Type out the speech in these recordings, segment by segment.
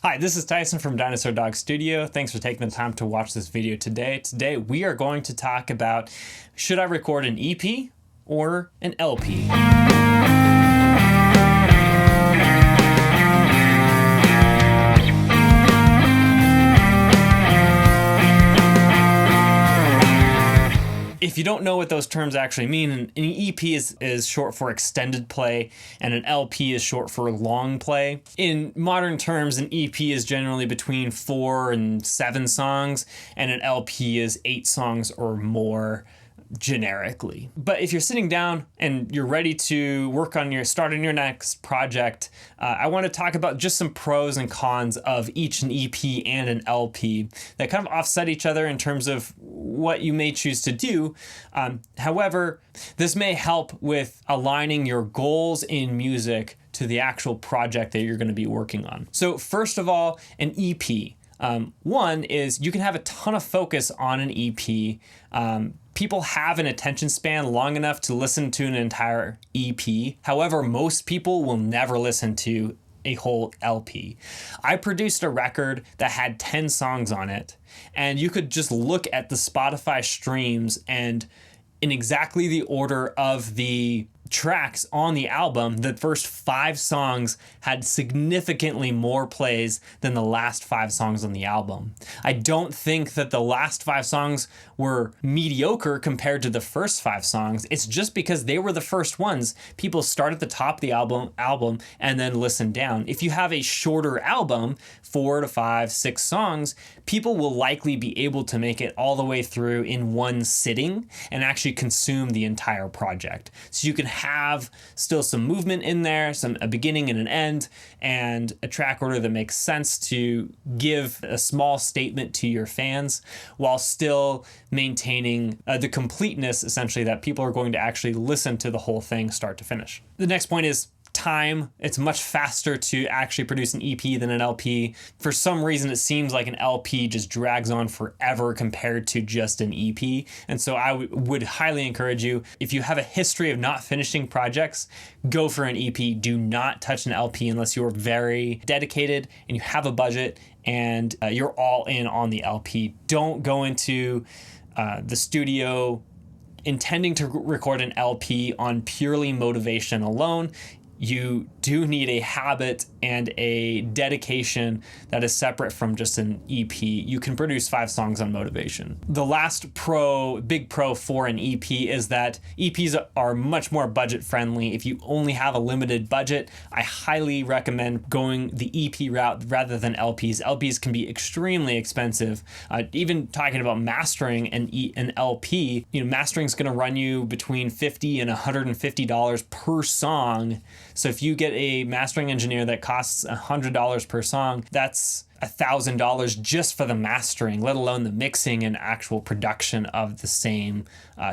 Hi, this is Tyson from Dinosaur Dog Studio. Thanks for taking the time to watch this video today. Today we are going to talk about, should I record an EP or an LP? If you don't know what those terms actually mean, an EP is short for extended play, and an LP is short for long play. In modern terms, an EP is generally between 4 and 7 songs, and an LP is 8 songs or more generically. But if you're sitting down and you're ready to work on starting your next project, I want to talk about just some pros and cons of each an EP and an LP that kind of offset each other in terms of what you may choose to do. However, this may help with aligning your goals in music to the actual project that you're going to be working on. So first of all, an EP. One is you can have a ton of focus on an EP. People have an attention span long enough to listen to an entire EP. However, most people will never listen to a whole LP. I produced a record that had 10 songs on it, and you could just look at the Spotify streams, and in exactly the order of the tracks on the album, the first 5 songs had significantly more plays than the last 5 songs on the album. I don't think that the last 5 songs were mediocre compared to the first 5 songs. It's just because they were the first ones. People start at the top of the album and then listen down. If you have a shorter album, 4 to 5, 6 songs, people will likely be able to make it all the way through in one sitting and actually consume the entire project. So you can have still some movement in there, a beginning and an end, and a track order that makes sense to give a small statement to your fans while still maintaining the completeness, essentially, that people are going to actually listen to the whole thing start to finish. The next point is time. It's much faster to actually produce an EP than an LP. For some reason, it seems like an LP just drags on forever compared to just an EP. And so I would highly encourage you, if you have a history of not finishing projects, go for an EP. Do not touch an LP unless you're very dedicated and you have a budget and you're all in on the LP. Don't go into the studio intending to record an LP on purely motivation alone. You do need a habit and a dedication that is separate from just an EP. You can produce 5 songs on motivation. The last big pro for an EP is that EPs are much more budget friendly. If you only have a limited budget, I highly recommend going the EP route rather than LPs. LPs can be extremely expensive. Even talking about mastering an LP, mastering is going to run you between $50 and $150 per song. So if you get a mastering engineer that costs $100 per song, that's $1,000 just for the mastering, let alone the mixing and actual production of the same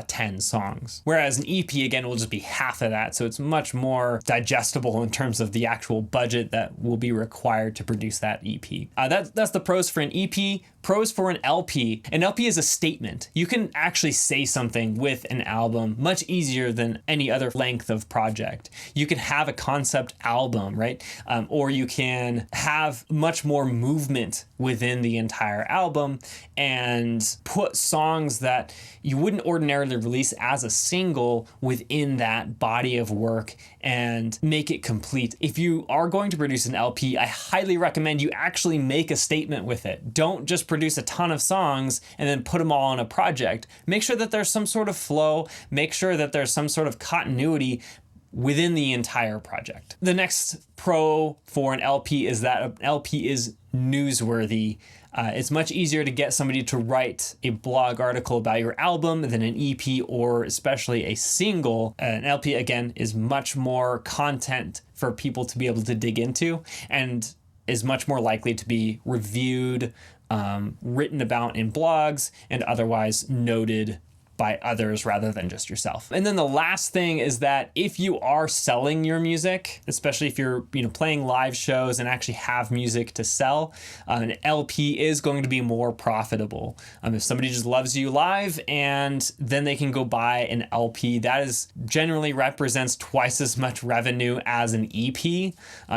10 songs. Whereas an EP, again, will just be half of that. So it's much more digestible in terms of the actual budget that will be required to produce that EP. That's the pros for an EP. Pros for an LP. An LP is a statement. You can actually say something with an album much easier than any other length of project. You can have a concept album, right? Or you can have much more movement within the entire album and put songs that you wouldn't ordinarily release as a single within that body of work and make it complete. If you are going to produce an LP, I highly recommend you actually make a statement with it. Don't just produce a ton of songs and then put them all on a project. Make sure that there's some sort of flow. Make sure that there's some sort of continuity within the entire project. The next pro for an LP is that an LP is newsworthy. It's much easier to get somebody to write a blog article about your album than an EP or especially a single. An LP, again, is much more content for people to be able to dig into and is much more likely to be reviewed, written about in blogs, and otherwise noted by others rather than just yourself. And then the last thing is that if you are selling your music, especially if you're playing live shows and actually have music to sell, an LP is going to be more profitable. If somebody just loves you live and then they can go buy an LP, that is generally represents twice as much revenue as an EP,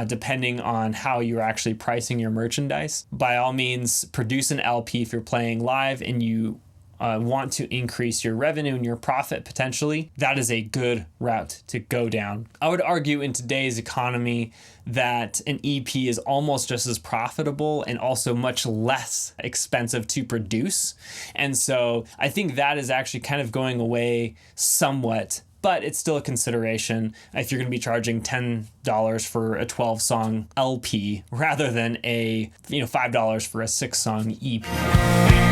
depending on how you're actually pricing your merchandise. By all means, produce an LP if you're playing live and you want to increase your revenue and your profit potentially. That is a good route to go down. I would argue in today's economy that an EP is almost just as profitable and also much less expensive to produce. And so I think that is actually kind of going away somewhat, but it's still a consideration if you're going to be charging $10 for a 12-song LP rather than a $5 for a 6-song EP.